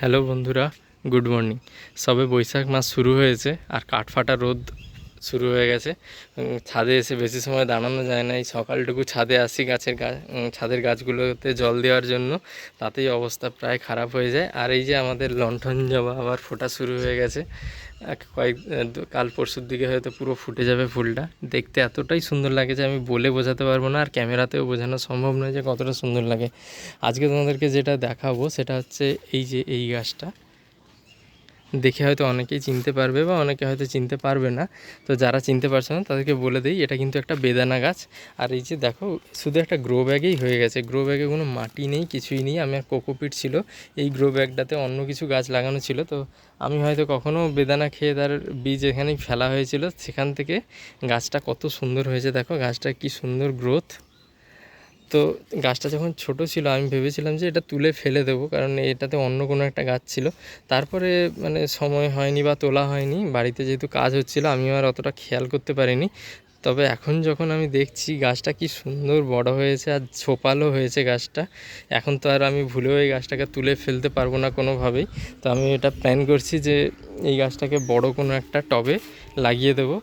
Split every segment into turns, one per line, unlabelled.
Hello বন্ধুরা, good morning. সবে বৈশাখ মাস শুরু হয়েছে আর কাঠফাটা রোদ শুরু হয়ে গেছে। ছাদে এসে বেশি সময় দাঁড়ানো যায় না। এই সকালটুকু ছাদে আসি ছাদের গাছগুলোতে জল দেওয়ার জন্য, তাতেই অবস্থা প্রায় খারাপ হয়ে যায়। আর এই যে আমাদের লণ্ঠন জবা আবার ফোটা শুরু হয়ে গেছে। কাল পরশুর দিকে হয়তো পুরো ফুটে যাবে ফুলটা। দেখতে এতটাই সুন্দর লাগে যে আমি বলে বোঝাতে পারবো না, আর ক্যামেরাতেও বোঝানো সম্ভব নয় যে কতটা সুন্দর লাগে। আজকে তোমাদেরকে যেটা দেখাবো সেটা হচ্ছে এই গাছটা। দেখে হয়তো অনেকেই চিনতে পারবে বা অনেকে হয়তো চিনতে পারবে না। তো যারা চিনতে পারছে না তাদেরকে বলে দিই, এটা কিন্তু একটা বেদানা গাছ। আর এই যে দেখো, শুধু একটা গ্রো ব্যাগেই হয়ে গেছে। গ্রো ব্যাগে কোনো মাটি নেই, কিছুই নেই। আমার কোকোপিট ছিল, এই গ্রো ব্যাগটাতে অন্য কিছু গাছ লাগানো ছিল। তো আমি হয়তো কখনও বেদানা খেয়ে তার বীজ এখানেই ফেলা হয়েছিল, সেখান থেকে গাছটা কত সুন্দর হয়েছে। দেখো গাছটা কি সুন্দর গ্রোথ। তো গাছটা যখন ছোট ছিল আমি ভেবেছিলাম যে এটা তুলে ফেলে দেবো, কারণ এটাতে অন্য কোনো একটা গাছ ছিল। তারপরে মানে সময় হয়নি বা তোলা হয়নি, বাড়িতে যেহেতু কাজ হচ্ছিলো আমি আর অতটা খেয়াল করতে পারিনি। তবে এখন যখন আমি দেখছি গাছটা কি সুন্দর বড় হয়েছে আর ঝোপালো হয়েছে গাছটা, এখন তো আর আমি ভুলেও এই গাছটাকে তুলে ফেলতে পারবো না কোনোভাবেই। তো আমি এটা প্ল্যান করছি যে এই গাছটাকে বড় কোনো একটা টবে লাগিয়ে দেবো,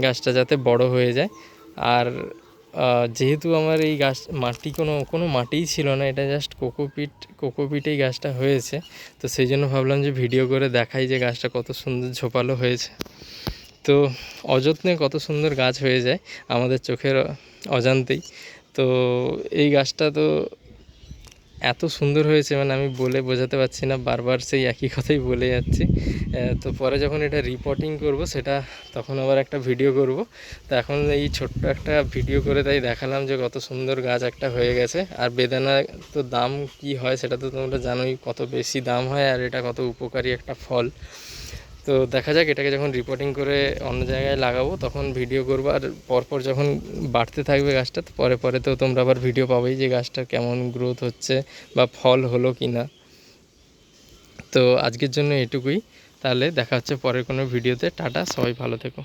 গাছটা যাতে বড় হয়ে যায়। আর যেহেতু আমার এই গাছ কোনো মাটিই ছিল না, এটা জাস্ট কোকোপিটেই গাছটা হয়েছে। তো সেই জন্য ভাবলাম যে ভিডিও করে দেখাই যে গাছটা কত সুন্দর ঝোপালো হয়েছে। তো অযত্নে কত সুন্দর গাছ হয়ে যায় আমাদের চোখের অজান্তেই। তো এই গাছটা তো এত সুন্দর হয়েছে, মানে আমি বলে বোঝাতে পারছি না, বারবার সেই একই কথাই বলে যাচ্ছি। তো পরে যখন এটা রিপোর্টিং করব সেটা তখন আবার একটা ভিডিও করব। তো এখন এই ছোট্ট একটা ভিডিও করে তাই দেখালাম যে কত সুন্দর গাছ একটা হয়ে গেছে। আর বেদানা তো দাম কি হয় সেটা তো তোমরা জানোই, কত বেশি দাম হয়, আর এটা কত উপকারী একটা ফল। তো দেখা যাক, এটাকে যখন রিপোর্টিং করে অন্য জায়গায় লাগাবো তখন ভিডিও করবো। আর পরপর যখন বাড়তে থাকবে গাছটা, তো পরে পরে তো তোমরা আবার ভিডিও পাবেই যে গাছটার কেমন গ্রোথ হচ্ছে বা ফল হলো কি না। তো আজকের জন্য এটুকুই। তাহলে দেখা হচ্ছে পরের কোনো ভিডিওতে। টাটা, সবাই ভালো থেকো।